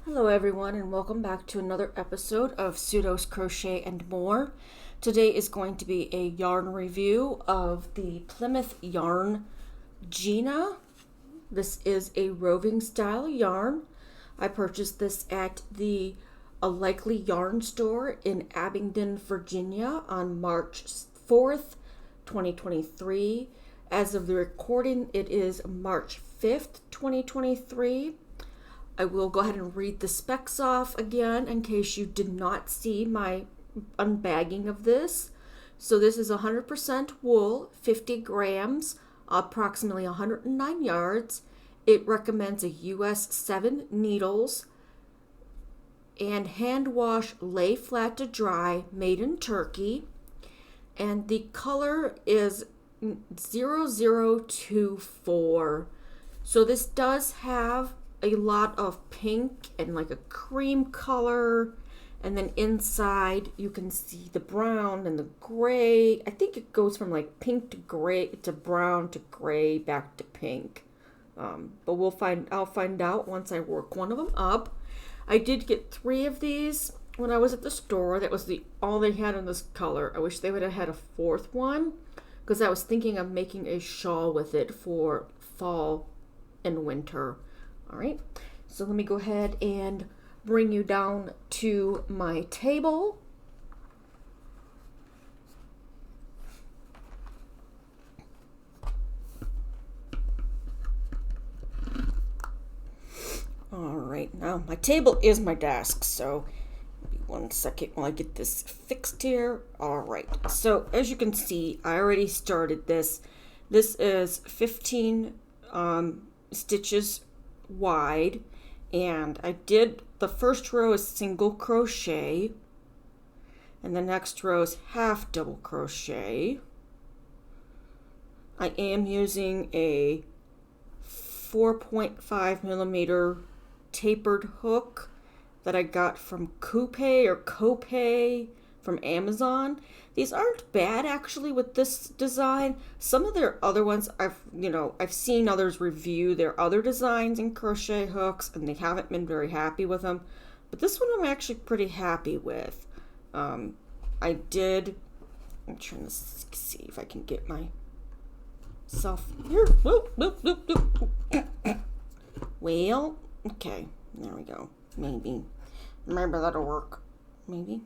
Hello everyone and welcome back to another episode of Pseudos Crochet and More. Today is going to be a yarn review of the Plymouth yarn Gina. This is a roving style yarn. I purchased this at the A Likely Yarn store in Abingdon, Virginia on March 4th, 2023. As of the recording, it is March 5th, 2023. I will go ahead and read the specs off again in case you did not see my unbagging of this. So this is 100% wool, 50 grams, approximately 109 yards. It recommends a US 7 needles and hand wash, lay flat to dry, made in Turkey. And the color is 0024. So this does have a lot of pink and like a cream color, and then inside you can see the brown and the gray. I think it goes from like pink to gray to brown to gray back to pink, but I'll find out once I work one of them up. I did get 3 of these when I was at the store. That was all they had in this color. I wish they would have had a 4th one, because I was thinking of making a shawl with it for fall and winter. All right, so let me go ahead and bring you down to my table. All right, now my table is my desk, so maybe 1 second while I get this fixed here. All right, so as you can see, I already started this. This is 15 stitches wide, and I did the first row is single crochet, and the next row is half double crochet. I am using a 4.5 millimeter tapered hook that I got from Cope from Amazon. These aren't bad actually with this design. Some of their other ones I've seen others review their other designs in crochet hooks and they haven't been very happy with them. But this one I'm actually pretty happy with. I'm trying to see if I can get myself here. Whoop, whoop, whoop, whoop. Well, okay, there we go. Maybe that'll work. Maybe.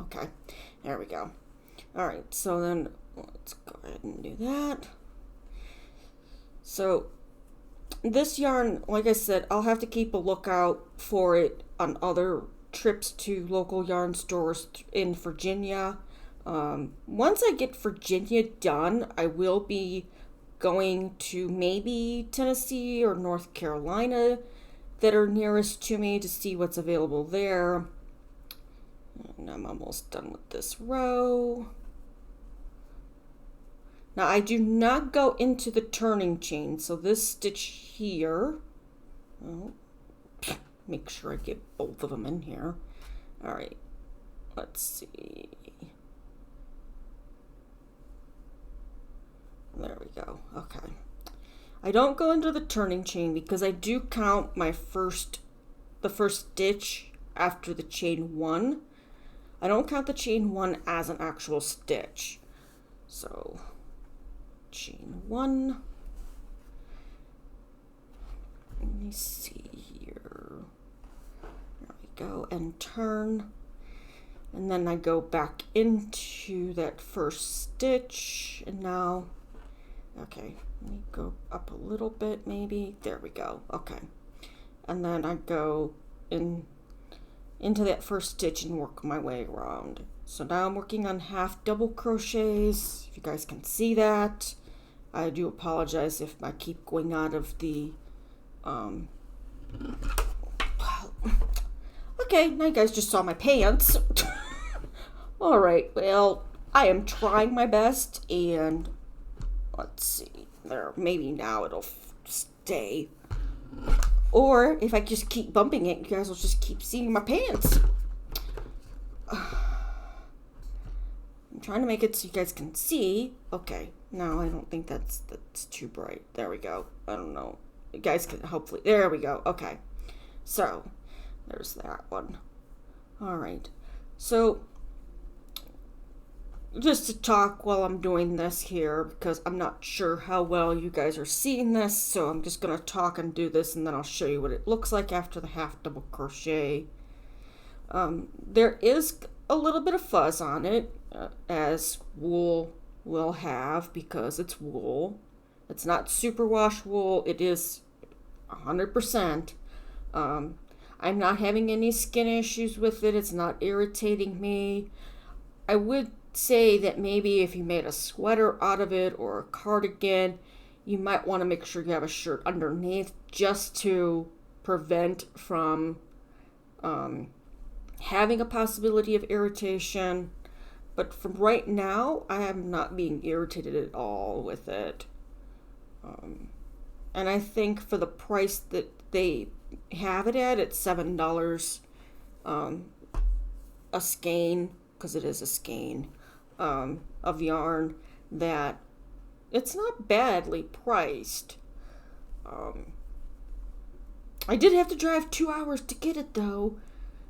Okay, there we go. All right, so then let's go ahead and do that. So this yarn, like I said, I'll have to keep a lookout for it on other trips to local yarn stores in Virginia. Once I get Virginia done, I will be going to maybe Tennessee or North Carolina that are nearest to me to see what's available there. And I'm almost done with this row. Now I do not go into the turning chain, so this stitch here, make sure I get both of them in here. All right, let's see. There we go. Okay. I don't go into the turning chain because I do count the first stitch after the chain 1. I don't count the chain 1 as an actual stitch. So, chain 1. Let me see here. There we go, and turn. And then I go back into that first stitch, and now, okay, let me go up a little bit maybe. There we go, okay. And then I go into that first stitch and work my way around. So now I'm working on half double crochets, if you guys can see that. I do apologize if I keep going out of the okay, now you guys just saw my pants. All right, well, I am trying my best, and let's see there, maybe now it'll stay. Or if I just keep bumping it, you guys will just keep seeing my pants. I'm trying to make it so you guys can see. Okay, no, I don't think that's too bright. There we go. I don't know. You guys can hopefully, there we go. Okay. So There's that one. All right. So just to talk while I'm doing this here, because I'm not sure how well you guys are seeing this, so I'm just going to talk and do this, and then I'll show you what it looks like after the half double crochet. There is a little bit of fuzz on it, as wool will have, because it's wool. It's not superwash wool. It is 100%. I'm not having any skin issues with it. It's not irritating me. I would say that maybe if you made a sweater out of it or a cardigan, you might want to make sure you have a shirt underneath, just to prevent from having a possibility of irritation. But from right now, I am not being irritated at all with it. And I think for the price that they have it at, it's $7 a skein, because it is a skein of yarn, that it's not badly priced. I did have to drive 2 hours to get it though,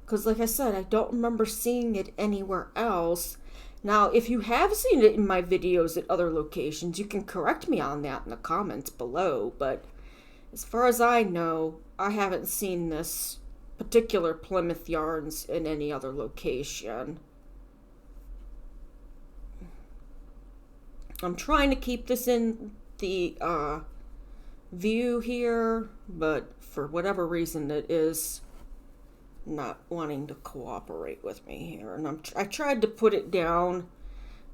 because like I said, I don't remember seeing it anywhere else. Now, if you have seen it in my videos at other locations, you can correct me on that in the comments below, but as far as I know, I haven't seen this particular Plymouth yarns in any other location. I'm trying to keep this in the view here, but for whatever reason it is not wanting to cooperate with me here. And I tried to put it down,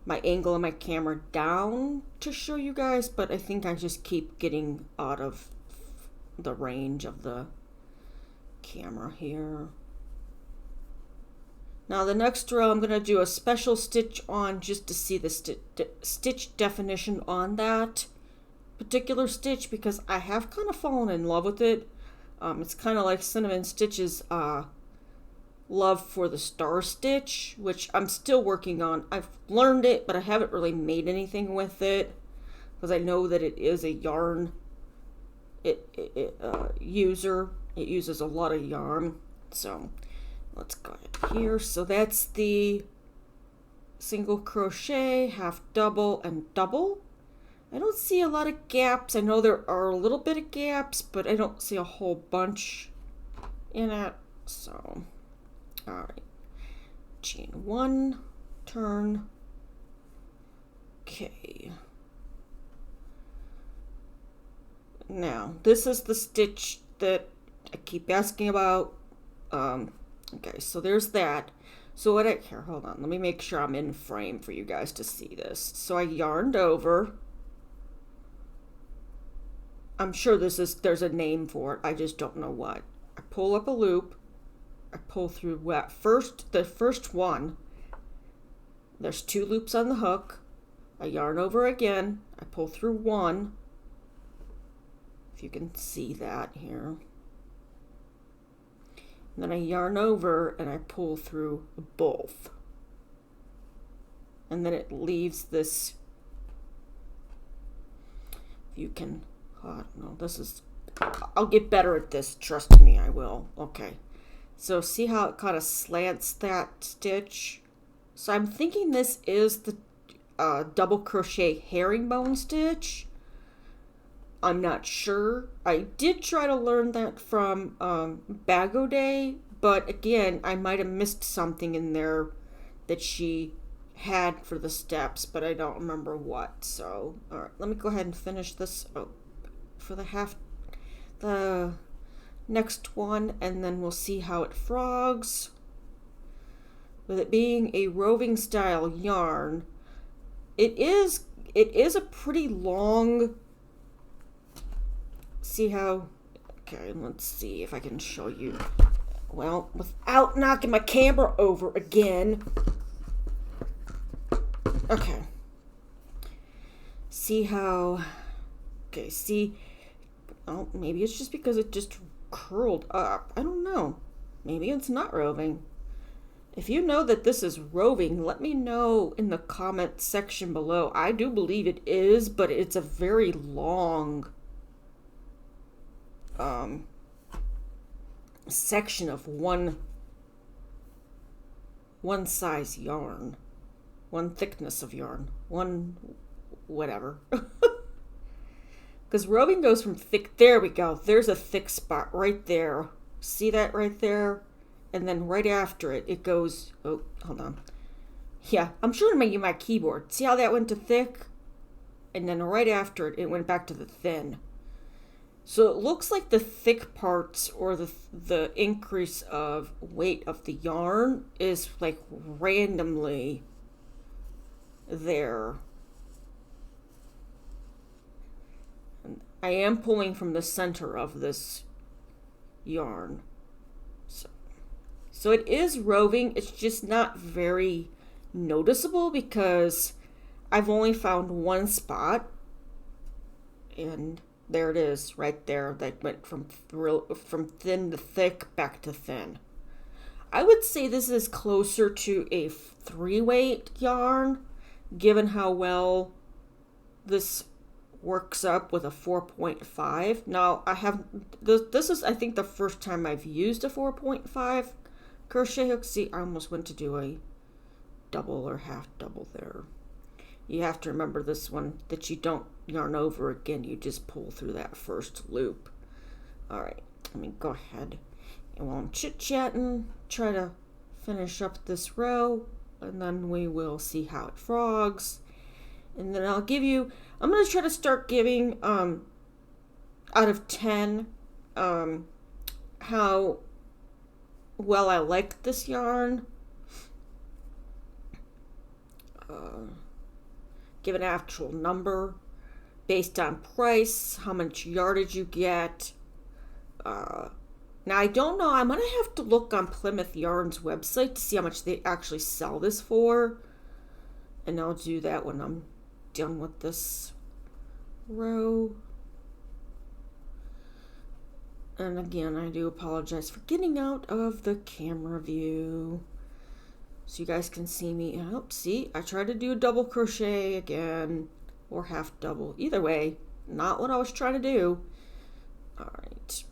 my angle of my camera down to show you guys, but I think I just keep getting out of the range of the camera here. Now the next row, I'm going to do a special stitch on just to see the stitch definition on that particular stitch, because I have kind of fallen in love with it. It's kind of like Cinnamon Stitch's love for the star stitch, which I'm still working on. I've learned it, but I haven't really made anything with it, because I know that it is a yarn user. It uses a lot of yarn. So let's go ahead here. So that's the single crochet, half double, and double. I don't see a lot of gaps. I know there are a little bit of gaps, but I don't see a whole bunch in it. So, all right, chain one, turn. Okay. Now, this is the stitch that I keep asking about. Okay, so there's that. So here, hold on, let me make sure I'm in frame for you guys to see this. So I yarned over. I'm sure there's a name for it, I just don't know what. I pull up a loop, I pull through the first one. There's 2 loops on the hook. I yarn over again, I pull through one. If you can see that here. And then I yarn over and I pull through both. And then it leaves this, if you can, oh, no, I'll get better at this, trust me, I will. Okay, so see how it kind of slants that stitch? So I'm thinking this is the double crochet herringbone stitch. I'm not sure. I did try to learn that from Bago Day, but again, I might have missed something in there that she had for the steps, but I don't remember what. So, all right, let me go ahead and finish this for the next one, and then we'll see how it frogs. With it being a roving style yarn, it is a pretty long. See how, okay, let's see if I can show you, well, without knocking my camera over again. Okay. See how, okay, see, oh, maybe it's just because it just curled up. I don't know. Maybe it's not roving. If you know that this is roving, let me know in the comment section below. I do believe it is, but it's a very long section of one size yarn, one thickness of yarn, one whatever. Because roving goes from thick, there we go, there's a thick spot right there. See that right there? And then right after it, it goes, oh, hold on. Yeah, I'm showing you my keyboard. See how that went to thick? And then right after it, it went back to the thin. So it looks like the thick parts, or the increase of weight of the yarn, is like randomly there. And I am pulling from the center of this yarn. So it is roving. It's just not very noticeable because I've only found one spot, and there it is right there. That went from thin to thick back to thin. I would say this is closer to a 3-weight yarn, given how well this works up with a 4.5. Now I have this is I think the first time I've used a 4.5 crochet hook. See, I almost went to do a double or half double there. You have to remember this one, that you don't yarn over again, you just pull through that first loop. All right, let me go ahead, and while I'm chit-chatting, try to finish up this row, and then we will see how it frogs. And then I'm going to try to start giving out of 10 how well I like this yarn. Give an actual number based on price, how much yardage you get. Now I don't know, I'm going to have to look on Plymouth Yarn's website to see how much they actually sell this for. And I'll do that when I'm done with this row. And again, I do apologize for getting out of the camera view so you guys can see me. Oh, see, I tried to do a double crochet again, or half double. Either way, not what I was trying to do. All right.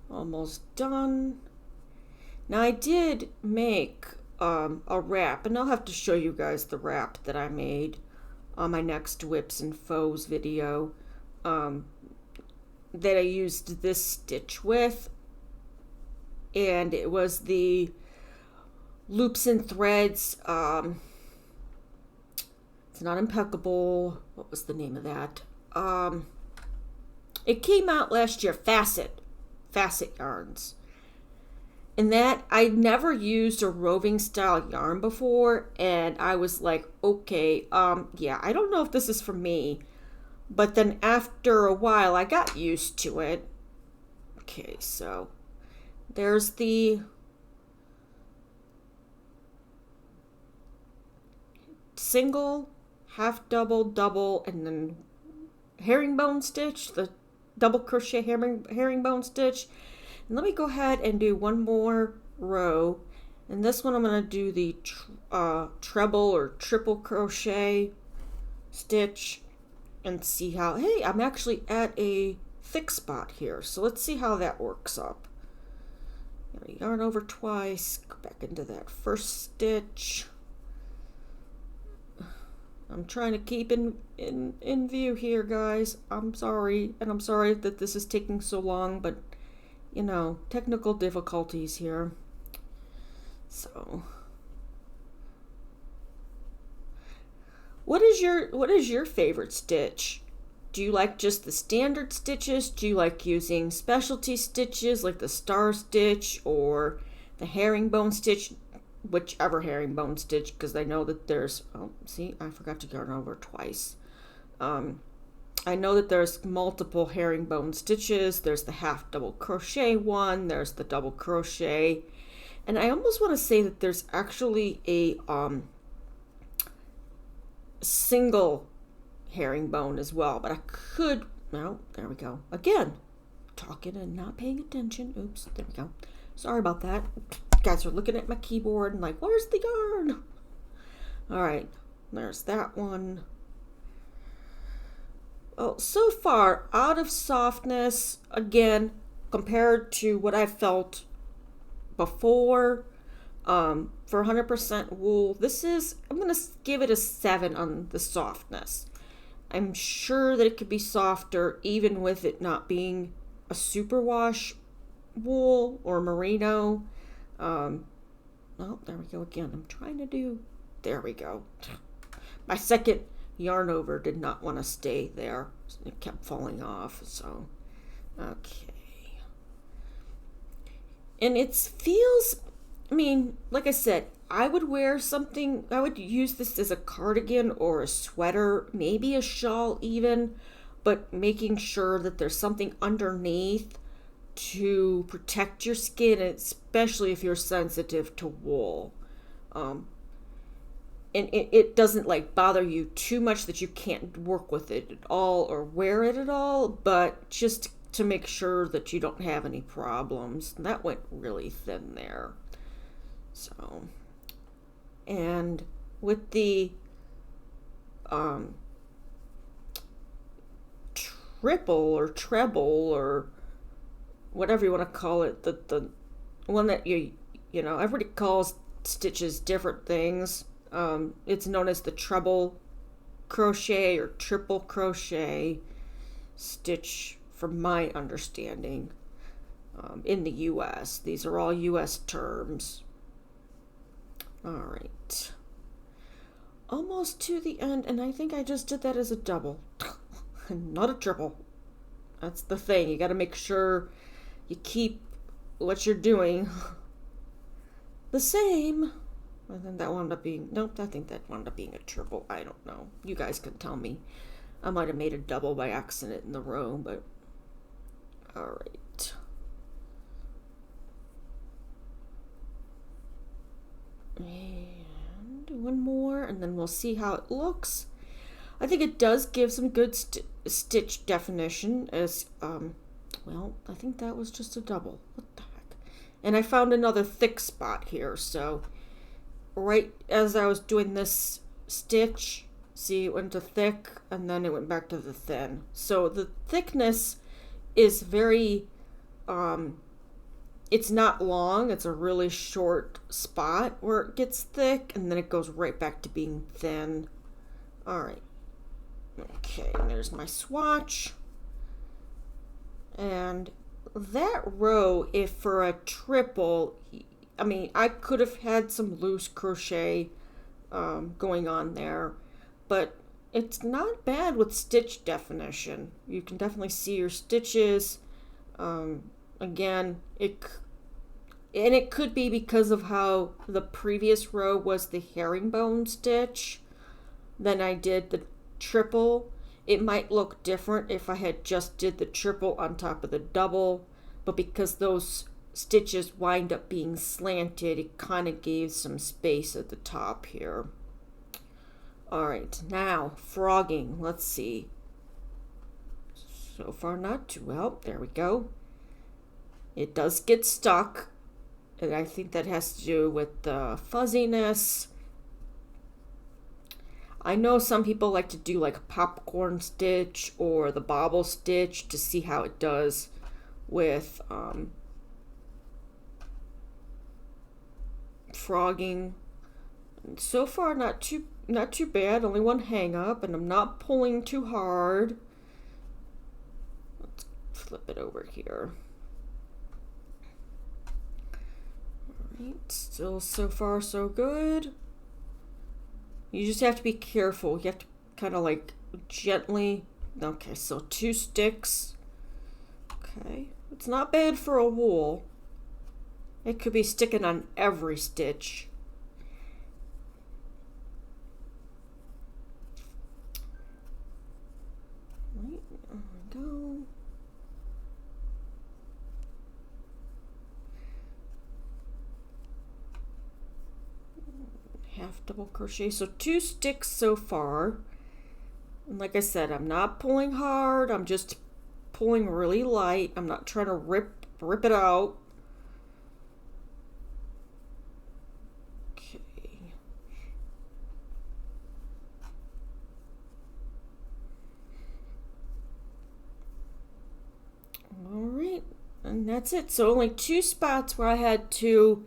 Almost done. Now I did make a wrap, and I'll have to show you guys the wrap that I made on my next Whips and Foes video, that I used this stitch with, and it was the loops and threads. It's not impeccable. What was the name of that? It came out last year. Facet yarns. And that, I'd never used a roving style yarn before, and I was like, okay, yeah, I don't know if this is for me. But then after a while, I got used to it. Okay, so there's the single, half double, double, and then herringbone stitch, the double crochet herringbone stitch. And let me go ahead and do one more row. And this one I'm going to do the treble or triple crochet stitch and see how, hey, I'm actually at a thick spot here. So let's see how that works up. Yarn over twice, go back into that first stitch. I'm trying to keep in view here, guys. I'm sorry, and I'm sorry that this is taking so long, but you know, technical difficulties here. So, what is your favorite stitch? Do you like just the standard stitches? Do you like using specialty stitches like the star stitch or the herringbone stitch? Whichever herringbone stitch, because I know that there's, oh, see, I forgot to yarn over twice. I know that there's multiple herringbone stitches. There's the half double crochet one, there's the double crochet, and I almost want to say that there's actually a single herringbone as well, but I could, no, there we go. Again, talking and not paying attention. Oops, there we go. Sorry about that. You guys are looking at my keyboard and like, where's the yarn? All right, There's that one. Well, so far, out of softness, again, compared to what I felt before, for 100% wool, I'm going to give it a 7 on the softness. I'm sure that it could be softer even with it not being a superwash wool or merino. Oh, there we go again. There we go. My second yarn over did not want to stay there. It kept falling off, so, okay. And it feels, like I said, I would use this as a cardigan or a sweater, maybe a shawl even, but making sure that there's something underneath to protect your skin, especially if you're sensitive to wool. And it doesn't like bother you too much that you can't work with it at all or wear it at all, but just to make sure that you don't have any problems. That went really thin there. So, and with the triple or treble or whatever you want to call it, the one that everybody calls stitches different things. It's known as the treble crochet or triple crochet stitch, from my understanding, in the U.S. These are all U.S. terms. All right. Almost to the end, and I think I just did that as a double, not a triple. That's the thing. You got to make sure you keep what you're doing the same. And then that wound up being, nope, I think that wound up being a triple. I don't know. You guys can tell me. I might have made a double by accident in the row, but all right. And one more, and then we'll see how it looks. I think it does give some good stitch definition as, well, I think that was just a double. What the heck? And I found another thick spot here, so right as I was doing this stitch, see, it went to thick and then it went back to the thin. So the thickness is very, it's not long, it's a really short spot where it gets thick and then it goes right back to being thin. All right. Okay, there's my swatch. And that row, if for a triple, I could have had some loose crochet going on there, but it's not bad with stitch definition. You can definitely see your stitches. Again, it could be because of how the previous row was the herringbone stitch, then I did the triple. It might look different if I had just did the triple on top of the double, but because those stitches wind up being slanted, it kind of gave some space at the top here. All right, now frogging. Let's see. So far not too well. There we go. It does get stuck, and I think that has to do with the fuzziness. I know some people like to do like a popcorn stitch or the bobble stitch to see how it does with frogging. And so far not too bad, only one hang up, and I'm not pulling too hard. Let's flip it over here. Alright, still so far so good. You just have to be careful. You have to kind of like gently. Okay, so 2 sticks. Okay, it's not bad for a wool. It could be sticking on every stitch. Right, there we go. Half double crochet, so 2 sticks so far. And like I said, I'm not pulling hard, I'm just pulling really light. I'm not trying to rip it out. Okay. And that's it. So only 2 spots where I had to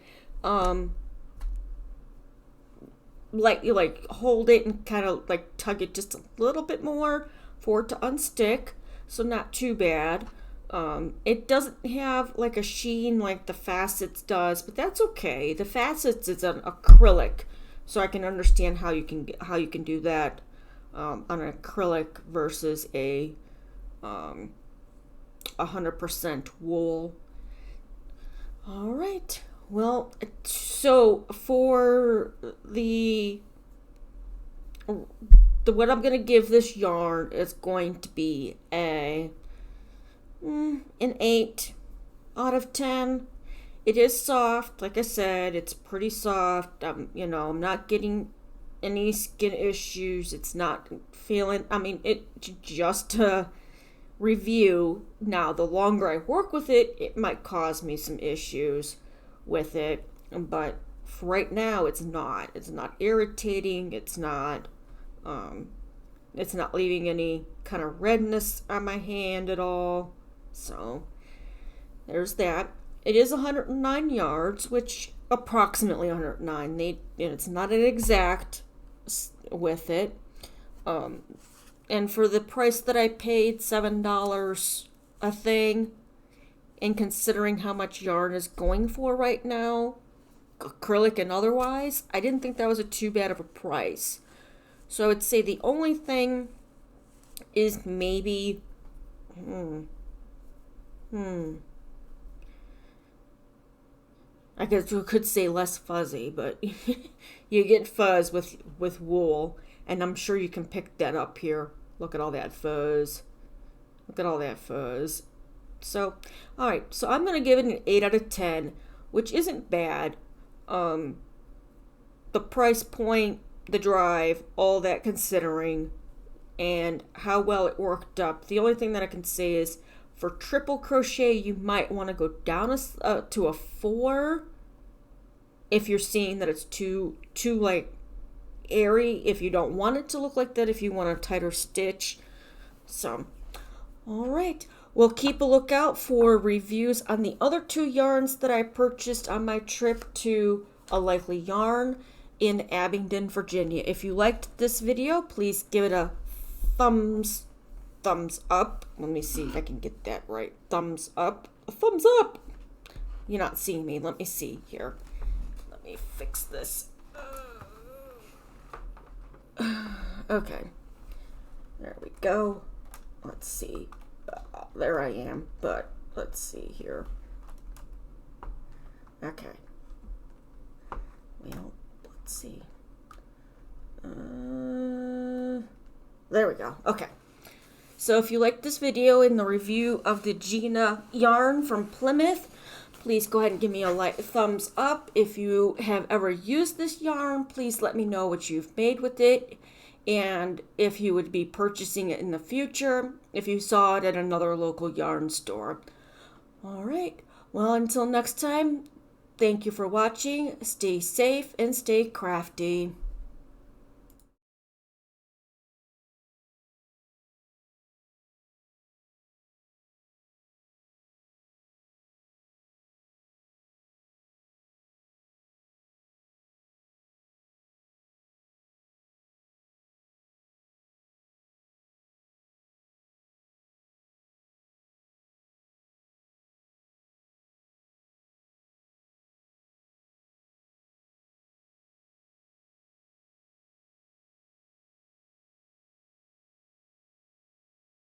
like hold it and kind of like tug it just a little bit more for it to unstick. So not too bad. It doesn't have like a sheen like the facets does, but that's okay. The facets is an acrylic, so I can understand how you can do that on an acrylic versus a 100% wool. All right. Well, so for the what I'm gonna give this yarn is going to be an 8 out of 10. It is soft, like I said. It's pretty soft. I'm not getting any skin issues. It's not feeling. I mean, it just review. Now, the longer I work with it, it might cause me some issues with it, but for right now, it's not. It's not irritating. It's not leaving any kind of redness on my hand at all. So, there's that. It is 109 yards, which approximately 109. It's not an exact with it. And for the price that I paid, $7 a thing, and considering how much yarn is going for right now, acrylic and otherwise, I didn't think that was too bad of a price. So I would say the only thing is maybe, I guess you could say less fuzzy, but you get fuzz with wool, and I'm sure you can pick that up here. Look at all that fuzz. Look at all that fuzz. So, alright, so I'm going to give it an 8 out of 10, which isn't bad. The price point, the drive, all that considering, and how well it worked up. The only thing that I can say is for triple crochet, you might want to go down to a 4 if you're seeing that it's too like airy, if you don't want it to look like that, if you want a tighter stitch. So, all right. Well, keep a lookout for reviews on the other 2 yarns that I purchased on my trip to A Likely Yarn in Abingdon, Virginia. If you liked this video, please give it a thumbs up. Let me see if I can get that right. Thumbs up. A thumbs up. You're not seeing me. Let me see here. Let me fix this. Okay. There we go. Let's see. There I am. But let's see here. Okay. Well, let's see. There we go. Okay. So if you liked this video and the review of the Gina yarn from Plymouth, please go ahead and give me a thumbs up. If you have ever used this yarn, please let me know what you've made with it, and if you would be purchasing it in the future, if you saw it at another local yarn store. All right. Well, until next time, thank you for watching. Stay safe and stay crafty.